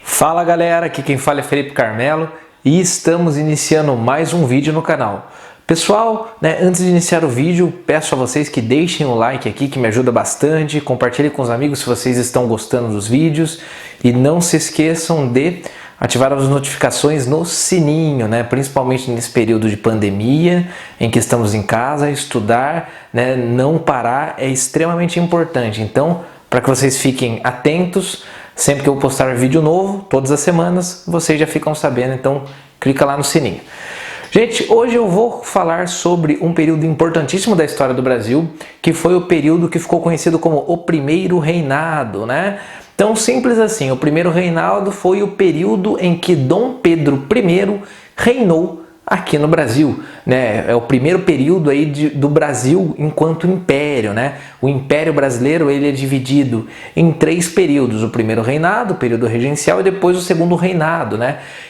Fala galera, aqui quem fala é Felipe Carmelo e estamos iniciando mais um vídeo no canal. Pessoal, antes de iniciar o vídeo, peço a vocês que deixem o like aqui, que me ajuda bastante, compartilhem com os amigos se vocês estão gostando dos vídeos e não se esqueçam de ativar as notificações no sininho, principalmente nesse período de pandemia em que estamos em casa. Estudar, não parar é extremamente importante, então para que vocês fiquem atentos, sempre que eu postar vídeo novo, todas as semanas, vocês já ficam sabendo, então clica lá no sininho. Gente, hoje eu vou falar sobre um período importantíssimo da história do Brasil, que foi o período que ficou conhecido como o Primeiro Reinado, Então, simples assim, o Primeiro Reinado foi o período em que Dom Pedro I reinou aqui no Brasil, É o primeiro período aí do Brasil enquanto império, O Império Brasileiro ele é dividido em 3 períodos: o Primeiro Reinado, o período regencial, e depois o Segundo Reinado,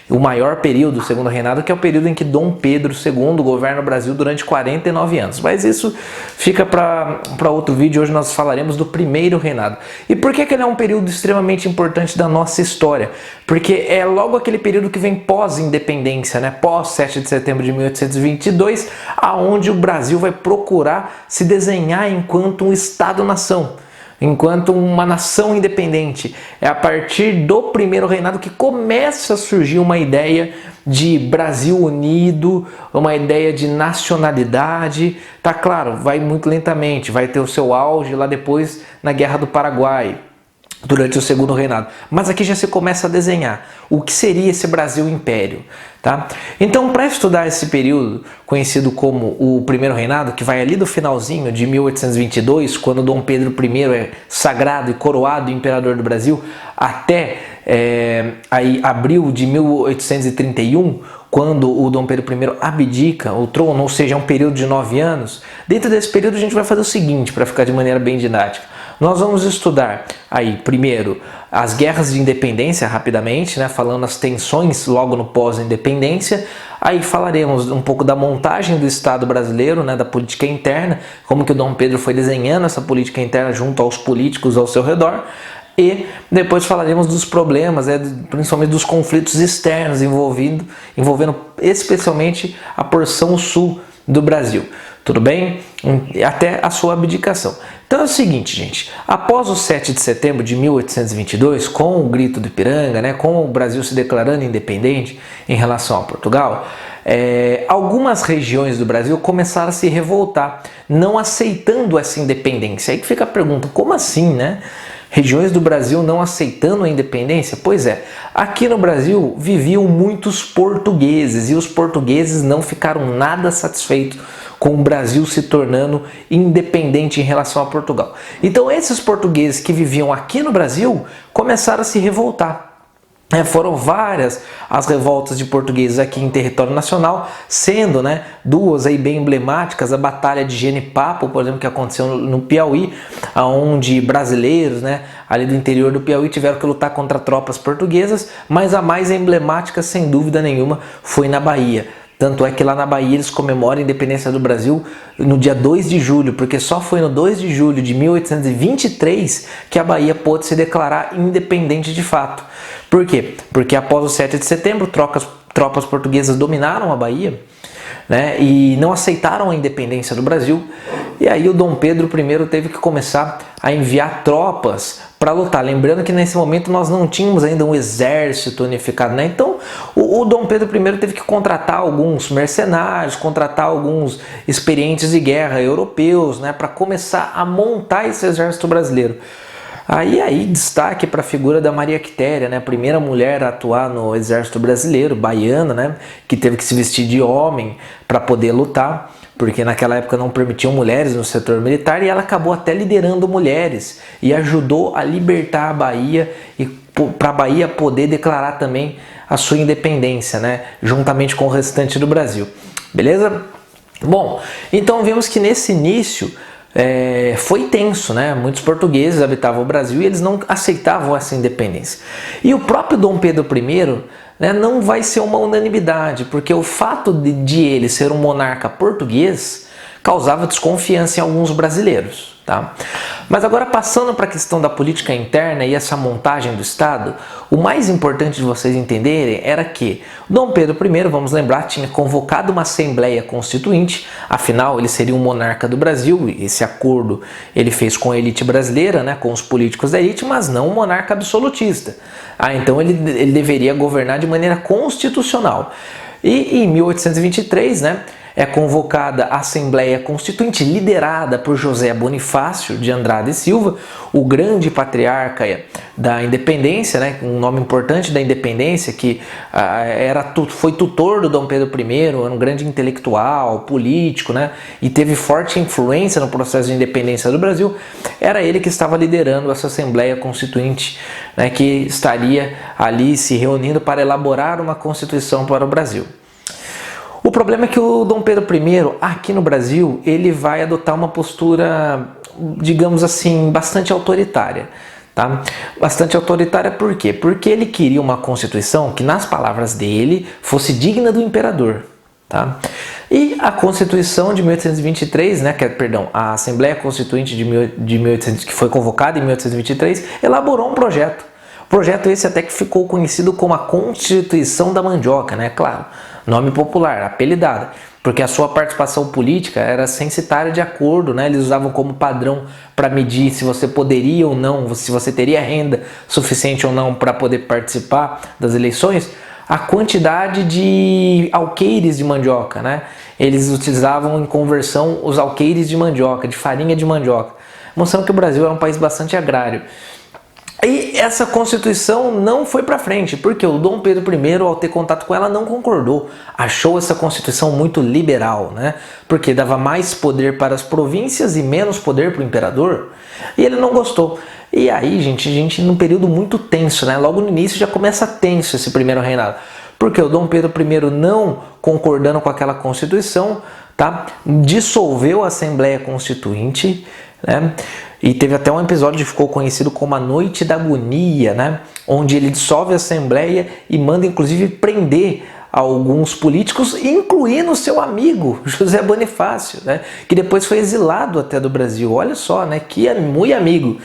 O maior período, o Segundo Reinado, que é o período em que Dom Pedro II governa o Brasil durante 49 anos. Mas isso fica para outro vídeo. Hoje nós falaremos do Primeiro Reinado. E por que ele é um período extremamente importante da nossa história? Porque é logo aquele período que vem pós-independência, pós 7 de setembro de 1822, aonde o Brasil vai procurar se desenhar enquanto um Estado-nação, enquanto uma nação independente. É a partir do Primeiro Reinado que começa a surgir uma ideia de Brasil unido, uma ideia de nacionalidade. Tá claro, vai muito lentamente, vai ter o seu auge lá depois na Guerra do Paraguai, durante o Segundo Reinado. Mas aqui já se começa a desenhar o que seria esse Brasil Império, Então, para estudar esse período conhecido como o Primeiro Reinado, que vai ali do finalzinho de 1822, quando Dom Pedro I é sagrado e coroado imperador do Brasil, até aí abril de 1831, quando o Dom Pedro I abdica o trono, ou seja, é um período de 9 anos. Dentro desse período a gente vai fazer o seguinte, para ficar de maneira bem didática. Nós vamos estudar aí, primeiro, as guerras de independência, rapidamente, falando as tensões logo no pós-independência. Aí falaremos um pouco da montagem do Estado brasileiro, da política interna, como que o Dom Pedro foi desenhando essa política interna junto aos políticos ao seu redor. E depois falaremos dos problemas, principalmente dos conflitos externos envolvendo especialmente a porção sul do Brasil. Tudo bem? Até a sua abdicação. Então é o seguinte, gente. Após o 7 de setembro de 1822, com o Grito do Ipiranga, com o Brasil se declarando independente em relação a Portugal, algumas regiões do Brasil começaram a se revoltar, não aceitando essa independência. Aí que fica a pergunta, como assim, Regiões do Brasil não aceitando a independência? Pois é, aqui no Brasil viviam muitos portugueses e os portugueses não ficaram nada satisfeitos com o Brasil se tornando independente em relação a Portugal. Então esses portugueses que viviam aqui no Brasil começaram a se revoltar. Foram várias as revoltas de portugueses aqui em território nacional, sendo duas aí bem emblemáticas: a Batalha de Genipapo, por exemplo, que aconteceu no Piauí, onde brasileiros ali do interior do Piauí tiveram que lutar contra tropas portuguesas, mas a mais emblemática, sem dúvida nenhuma, foi na Bahia. Tanto é que lá na Bahia eles comemoram a independência do Brasil no dia 2 de julho, porque só foi no 2 de julho de 1823 que a Bahia pôde se declarar independente de fato. Por quê? Porque após o 7 de setembro, tropas portuguesas dominaram a Bahia, e não aceitaram a independência do Brasil. E aí o Dom Pedro I teve que começar a enviar tropas para lutar. Lembrando que nesse momento nós não tínhamos ainda um exército unificado, Então o Dom Pedro I teve que contratar alguns mercenários, contratar alguns experientes de guerra europeus, para começar a montar esse exército brasileiro. Aí destaque para a figura da Maria Quitéria, a primeira mulher a atuar no exército brasileiro, baiana, que teve que se vestir de homem para poder lutar, porque naquela época não permitiam mulheres no setor militar, e ela acabou até liderando mulheres e ajudou a libertar a Bahia e para a Bahia poder declarar também a sua independência, juntamente com o restante do Brasil. Beleza? Bom, então vemos que nesse início foi tenso, Muitos portugueses habitavam o Brasil e eles não aceitavam essa independência. E o próprio Dom Pedro I, não vai ser uma unanimidade, porque o fato de ele ser um monarca português causava desconfiança em alguns brasileiros. Tá? Mas agora, passando para a questão da política interna e essa montagem do Estado, o mais importante de vocês entenderem era que Dom Pedro I, vamos lembrar, tinha convocado uma Assembleia Constituinte, afinal ele seria um monarca do Brasil, e esse acordo ele fez com a elite brasileira, né, com os políticos da elite, mas não um monarca absolutista. Então ele deveria governar de maneira constitucional. E em 1823, né, é convocada a Assembleia Constituinte, liderada por José Bonifácio de Andrade e Silva, o grande patriarca da independência, né, um nome importante da independência, que foi tutor do Dom Pedro I, era um grande intelectual, político, né, e teve forte influência no processo de independência do Brasil. Era ele que estava liderando essa Assembleia Constituinte, né, que estaria ali se reunindo para elaborar uma Constituição para o Brasil. O problema é que o Dom Pedro I, aqui no Brasil, ele vai adotar uma postura, digamos assim, bastante autoritária. Tá? Bastante autoritária por quê? Porque ele queria uma Constituição que, nas palavras dele, fosse digna do imperador. Tá? E a Constituição de 1823, né, a Assembleia Constituinte de 1800, que foi convocada em 1823, elaborou um projeto. Projeto esse até que ficou conhecido como a Constituição da Mandioca, né? Claro, nome popular, apelidada, porque a sua participação política era censitária de acordo, né? Eles usavam como padrão para medir se você poderia ou não, se você teria renda suficiente ou não para poder participar das eleições, a quantidade de alqueires de mandioca, né? Eles utilizavam em conversão os alqueires de mandioca, de farinha de mandioca, mostrando que o Brasil era um país bastante agrário. E essa Constituição não foi para frente, porque o Dom Pedro I, ao ter contato com ela, não concordou. Achou essa Constituição muito liberal, né? Porque dava mais poder para as províncias e menos poder para o imperador. E ele não gostou. E aí, gente, num período muito tenso, né? Logo no início já começa tenso esse primeiro reinado. Porque o Dom Pedro I, não concordando com aquela Constituição, tá? Dissolveu a Assembleia Constituinte, né? E teve até um episódio que ficou conhecido como a Noite da Agonia, né? Onde ele dissolve a Assembleia e manda inclusive prender alguns políticos, incluindo seu amigo José Bonifácio, né? Que depois foi exilado até do Brasil. Olha só, né? Que muito amigo.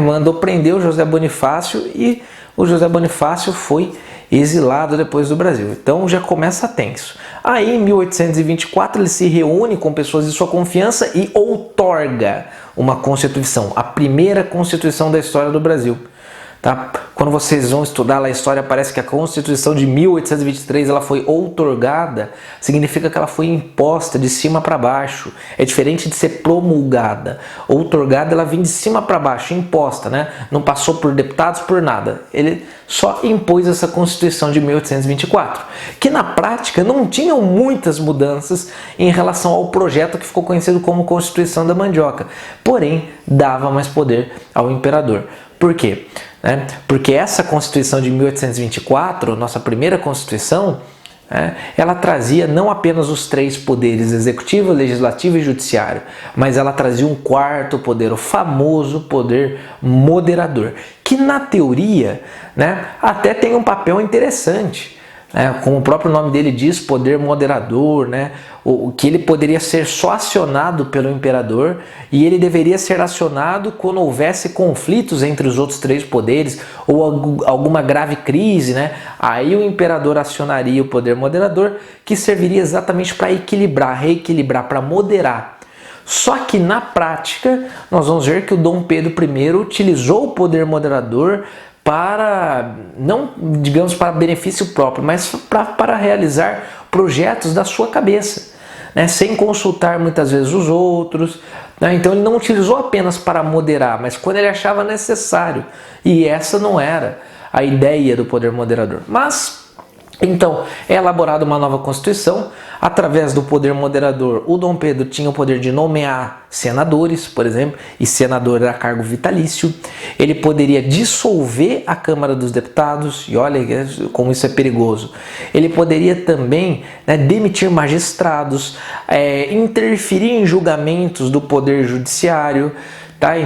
Mandou prender o José Bonifácio e o José Bonifácio foi exilado depois do Brasil. Então já começa tenso. Aí em 1824 ele se reúne com pessoas de sua confiança e outorga uma Constituição, a primeira Constituição da história do Brasil. Tá? Quando vocês vão estudar lá a história, parece que a Constituição de 1823 ela foi outorgada, significa que ela foi imposta de cima para baixo. É diferente de ser promulgada. Outorgada ela vem de cima para baixo, imposta, né? Não passou por deputados, por nada. Ele só impôs essa Constituição de 1824, que na prática não tinham muitas mudanças em relação ao projeto que ficou conhecido como Constituição da Mandioca, porém dava mais poder ao imperador. Por quê? Porque essa Constituição de 1824, nossa primeira Constituição, ela trazia não apenas os três poderes, executivo, legislativo e judiciário, mas ela trazia um quarto poder, o famoso poder moderador, que na teoria, até tem um papel interessante. Como o próprio nome dele diz, poder moderador, o que ele poderia ser só acionado pelo imperador e ele deveria ser acionado quando houvesse conflitos entre os outros três poderes ou alguma grave crise, aí o imperador acionaria o poder moderador, que serviria exatamente para equilibrar, reequilibrar, para moderar. Só que na prática nós vamos ver que o Dom Pedro I utilizou o poder moderador para, não digamos para benefício próprio, mas para realizar projetos da sua cabeça, sem consultar muitas vezes os outros. Então ele não utilizou apenas para moderar, mas quando ele achava necessário. E essa não era a ideia do poder moderador. Mas então é elaborada uma nova Constituição. Através do poder moderador, o Dom Pedro tinha o poder de nomear senadores, por exemplo, e senador era cargo vitalício. Ele poderia dissolver a Câmara dos Deputados, e olha como isso é perigoso. Ele poderia também demitir magistrados, interferir em julgamentos do poder judiciário.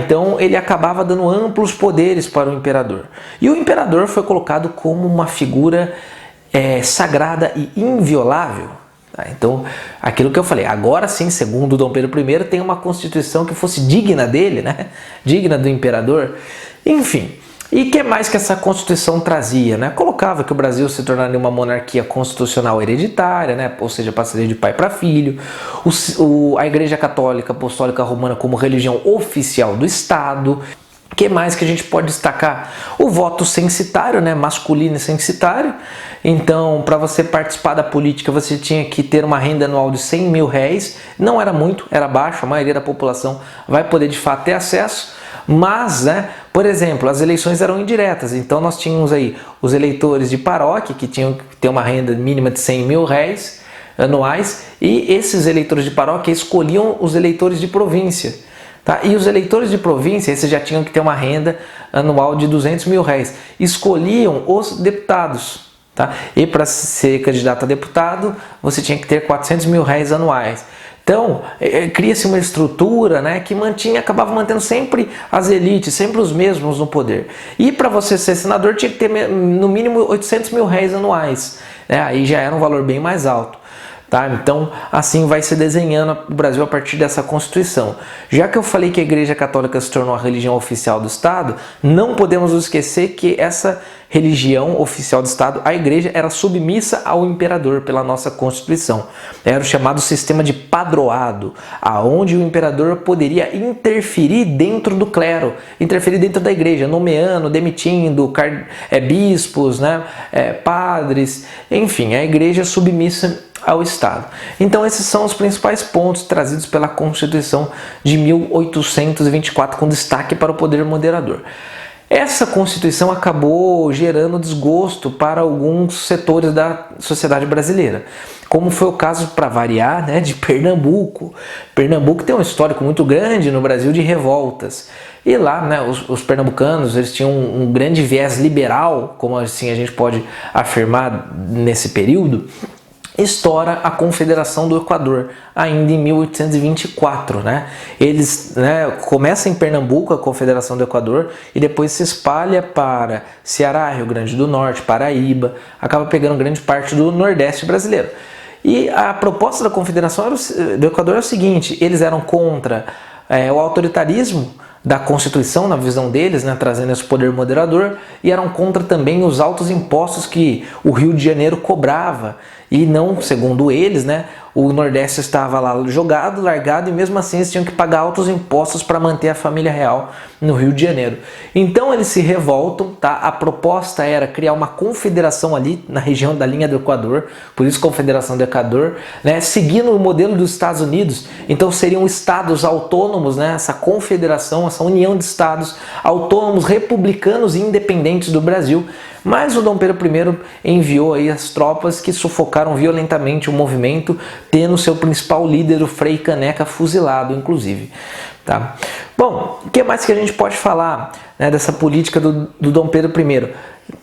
Então ele acabava dando amplos poderes para o imperador. E o imperador foi colocado como uma figura sagrada e inviolável. Então, aquilo que eu falei, agora sim, segundo Dom Pedro I, tem uma constituição que fosse digna dele, né? Digna do imperador. Enfim, e o que mais que essa constituição trazia, né? Colocava que o Brasil se tornaria uma monarquia constitucional hereditária, né? Ou seja, passaria de pai para filho. A Igreja Católica Apostólica Romana como religião oficial do Estado. O que mais que a gente pode destacar? O voto censitário, né? Masculino e censitário. Então, para você participar da política, você tinha que ter uma renda anual de 100 mil réis. Não era muito, era baixo, a maioria da população vai poder de fato ter acesso. Mas, né, por exemplo, as eleições eram indiretas. Então, nós tínhamos aí os eleitores de paróquia, que tinham que ter uma renda mínima de 100 mil réis anuais. E esses eleitores de paróquia escolhiam os eleitores de província. Tá? E os eleitores de província, esses já tinham que ter uma renda anual de 200 mil réis. Escolhiam os deputados. Tá? E para ser candidato a deputado, você tinha que ter 400 mil réis anuais. Então, cria-se uma estrutura, né, que acabava mantendo sempre as elites, sempre os mesmos no poder. E para você ser senador, tinha que ter no mínimo 800 mil réis anuais. Né? Aí já era um valor bem mais alto. Tá? Então, assim vai se desenhando o Brasil a partir dessa Constituição. Já que eu falei que a Igreja Católica se tornou a religião oficial do Estado, não podemos esquecer que essa religião oficial do Estado, a Igreja, era submissa ao imperador pela nossa Constituição. Era o chamado sistema de padroado, aonde o imperador poderia interferir dentro do clero, interferir dentro da Igreja, nomeando, demitindo bispos, né, padres, enfim, a Igreja submissa ao Estado. Então esses são os principais pontos trazidos pela Constituição de 1824, com destaque para o poder moderador. Essa Constituição acabou gerando desgosto para alguns setores da sociedade brasileira, como foi o caso, para variar, né, de Pernambuco. Pernambuco tem um histórico muito grande no Brasil de revoltas. E lá, né, os pernambucanos, eles tinham um grande viés liberal, como assim a gente pode afirmar nesse período. Estoura a Confederação do Equador, ainda em 1824, né? Eles, né, começa em Pernambuco, a Confederação do Equador, e depois se espalha para Ceará, Rio Grande do Norte, Paraíba, acaba pegando grande parte do Nordeste brasileiro. E a proposta da Confederação do Equador é o seguinte: eles eram contra o autoritarismo da Constituição, na visão deles, né, trazendo esse poder moderador, e eram contra também os altos impostos que o Rio de Janeiro cobrava. E não, segundo eles, né, o Nordeste estava lá jogado, largado, e mesmo assim eles tinham que pagar altos impostos para manter a família real no Rio de Janeiro. Então eles se revoltam, tá? A proposta era criar uma confederação ali na região da linha do Equador, por isso Confederação do Equador, né, seguindo o modelo dos Estados Unidos. Então seriam estados autônomos, né, essa confederação, essa união de estados autônomos, republicanos e independentes do Brasil. Mas o Dom Pedro I enviou aí as tropas que sufocaram violentamente o movimento, tendo seu principal líder, o Frei Caneca, fuzilado, inclusive. Tá? Bom, o que mais que a gente pode falar, né, dessa política do Dom Pedro I?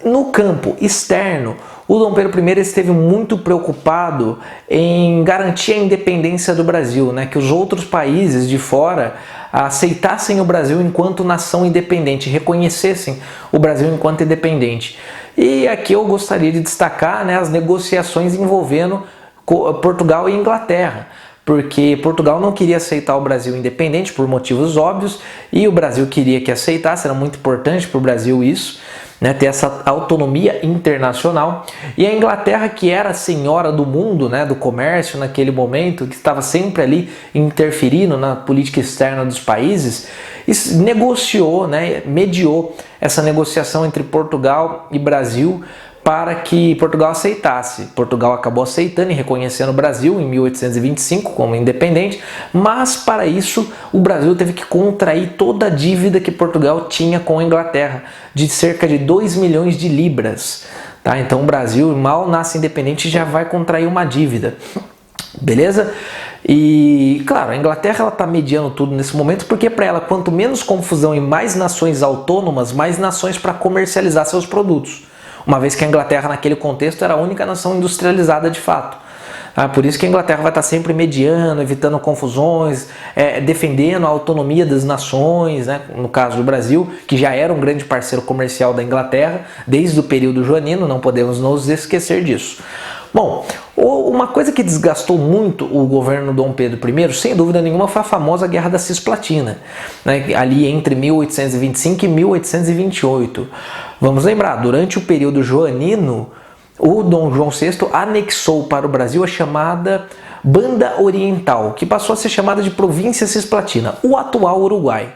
No campo externo, o Dom Pedro I esteve muito preocupado em garantir a independência do Brasil, né, que os outros países de fora aceitassem o Brasil enquanto nação independente, reconhecessem o Brasil enquanto independente. E aqui eu gostaria de destacar, né, as negociações envolvendo Portugal e Inglaterra, porque Portugal não queria aceitar o Brasil independente por motivos óbvios, e o Brasil queria que aceitasse, era muito importante para o Brasil isso, né, ter essa autonomia internacional. E a Inglaterra, que era a senhora do mundo, né, do comércio naquele momento, que estava sempre ali interferindo na política externa dos países, negociou, né, mediou essa negociação entre Portugal e Brasil para que Portugal aceitasse. Portugal acabou aceitando e reconhecendo o Brasil em 1825 como independente, mas para isso o Brasil teve que contrair toda a dívida que Portugal tinha com a Inglaterra, de cerca de 2 milhões de libras. Tá? Então o Brasil mal nasce independente e já vai contrair uma dívida. Beleza? E claro, a Inglaterra está mediando tudo nesse momento, porque para ela, quanto menos confusão e mais nações autônomas, mais nações para comercializar seus produtos. Uma vez que a Inglaterra naquele contexto era a única nação industrializada de fato. Por isso que a Inglaterra vai estar sempre mediando, evitando confusões, defendendo a autonomia das nações, né? No caso do Brasil, que já era um grande parceiro comercial da Inglaterra desde o período joanino, não podemos nos esquecer disso. Bom, Uma coisa que desgastou muito o governo Dom Pedro I, sem dúvida nenhuma, foi a famosa Guerra da Cisplatina, né, ali entre 1825 e 1828. Vamos lembrar, durante o período joanino, o Dom João VI anexou para o Brasil a chamada Banda Oriental, que passou a ser chamada de Província Cisplatina, o atual Uruguai.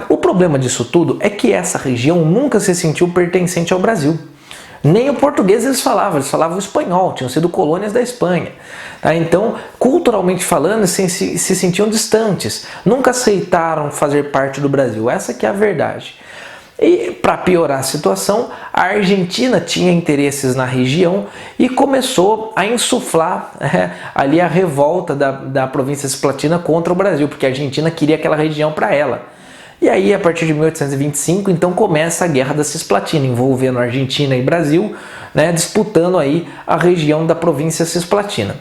O problema disso tudo é que essa região nunca se sentiu pertencente ao Brasil. Nem o português eles falavam espanhol, tinham sido colônias da Espanha. Então, culturalmente falando, se sentiam distantes, nunca aceitaram fazer parte do Brasil, essa que é a verdade. E para piorar a situação, a Argentina tinha interesses na região e começou a insuflar ali a revolta da província cisplatina contra o Brasil, porque a Argentina queria aquela região para ela. E aí, a partir de 1825, então começa a Guerra da Cisplatina, envolvendo Argentina e Brasil, né, disputando aí a região da província cisplatina.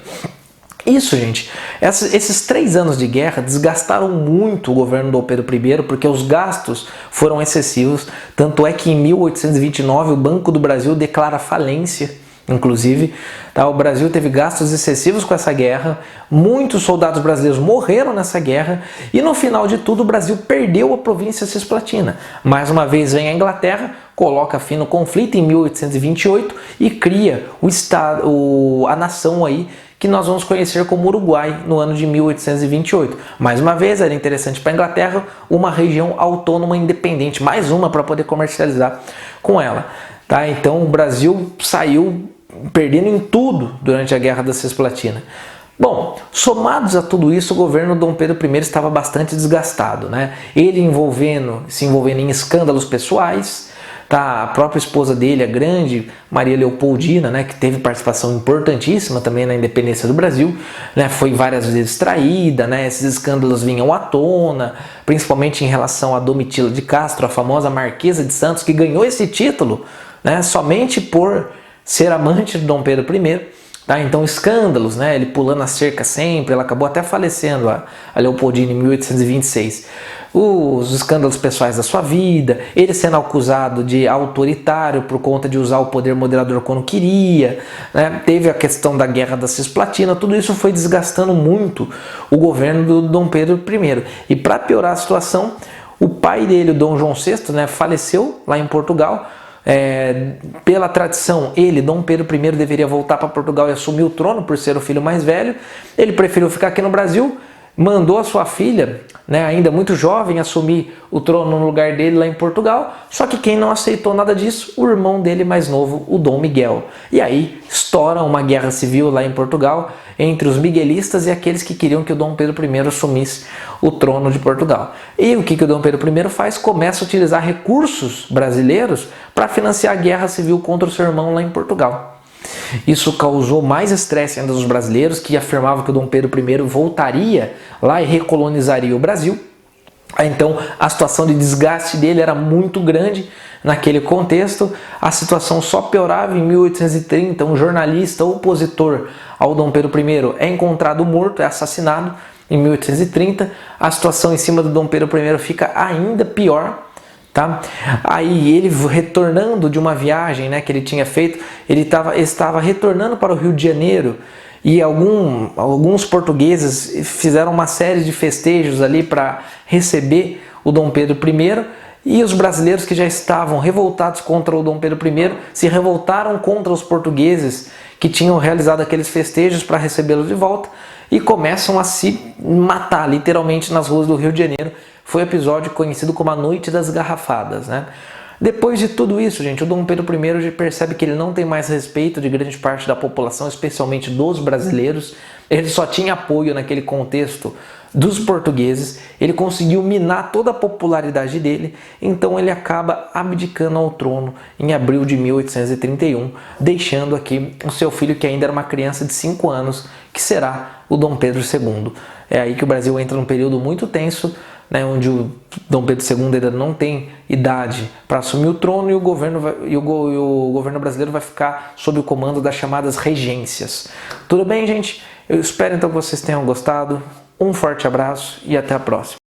Isso, gente, esses 3 anos de guerra desgastaram muito o governo Dom Pedro I, porque os gastos foram excessivos, tanto é que em 1829 o Banco do Brasil declara falência. Inclusive, o Brasil teve gastos excessivos com essa guerra, muitos soldados brasileiros morreram nessa guerra e no final de tudo o Brasil perdeu a província cisplatina. Mais uma vez vem a Inglaterra, coloca fim no conflito em 1828 e cria a nação aí que nós vamos conhecer como Uruguai no ano de 1828. Mais uma vez, era interessante para a Inglaterra uma região autônoma independente, mais uma para poder comercializar com ela. Então o Brasil saiu perdendo em tudo durante a Guerra da Cisplatina. Bom, somados a tudo isso, o governo Dom Pedro I estava bastante desgastado, né? Ele se envolvendo em escândalos pessoais, a própria esposa dele, a grande Maria Leopoldina, né, que teve participação importantíssima também na independência do Brasil, né, foi várias vezes traída, né, esses escândalos vinham à tona, principalmente em relação a Domitila de Castro, a famosa Marquesa de Santos, que ganhou esse título, né, somente por ser amante de Dom Pedro I. Então escândalos, né, ele pulando a cerca sempre, ela acabou até falecendo, a Leopoldina, em 1826. Os escândalos pessoais da sua vida, ele sendo acusado de autoritário por conta de usar o poder moderador quando queria, né? Teve a questão da Guerra da Cisplatina, tudo isso foi desgastando muito o governo do Dom Pedro I. E para piorar a situação, o pai dele, o Dom João VI, né, faleceu lá em Portugal. Pela tradição, ele, Dom Pedro I, deveria voltar para Portugal e assumir o trono por ser o filho mais velho. Ele preferiu ficar aqui no Brasil, mandou a sua filha, né, ainda muito jovem, assumir o trono no lugar dele lá em Portugal, só que quem não aceitou nada disso, o irmão dele mais novo, o Dom Miguel. E aí estoura uma guerra civil lá em Portugal, entre os miguelistas e aqueles que queriam que o Dom Pedro I assumisse o trono de Portugal. E o que o Dom Pedro I faz? Começa a utilizar recursos brasileiros para financiar a guerra civil contra o seu irmão lá em Portugal. Isso causou mais estresse ainda dos brasileiros, que afirmavam que o Dom Pedro I voltaria lá e recolonizaria o Brasil. Então a situação de desgaste dele era muito grande naquele contexto. A situação só piorava em 1830, um jornalista opositor ao Dom Pedro I é encontrado morto, é assassinado em 1830. A situação em cima do Dom Pedro I fica ainda pior. Aí ele, retornando de uma viagem, né, que ele tinha feito, ele estava retornando para o Rio de Janeiro e alguns portugueses fizeram uma série de festejos ali para receber o Dom Pedro I, e os brasileiros que já estavam revoltados contra o Dom Pedro I se revoltaram contra os portugueses que tinham realizado aqueles festejos para recebê-lo de volta e começam a se matar literalmente nas ruas do Rio de Janeiro. Foi um episódio conhecido como a Noite das Garrafadas, né? Depois de tudo isso, gente, o Dom Pedro I já percebe que ele não tem mais respeito de grande parte da população, especialmente dos brasileiros. Ele só tinha apoio naquele contexto dos portugueses. Ele conseguiu minar toda a popularidade dele, então ele acaba abdicando ao trono em abril de 1831, deixando aqui o seu filho, que ainda era uma criança de 5 anos, que será o Dom Pedro II. É aí que o Brasil entra num período muito tenso, né, onde o Dom Pedro II ainda não tem idade para assumir o trono, e o governo brasileiro vai ficar sob o comando das chamadas regências. Tudo bem, gente? Eu espero então que vocês tenham gostado. Um forte abraço e até a próxima.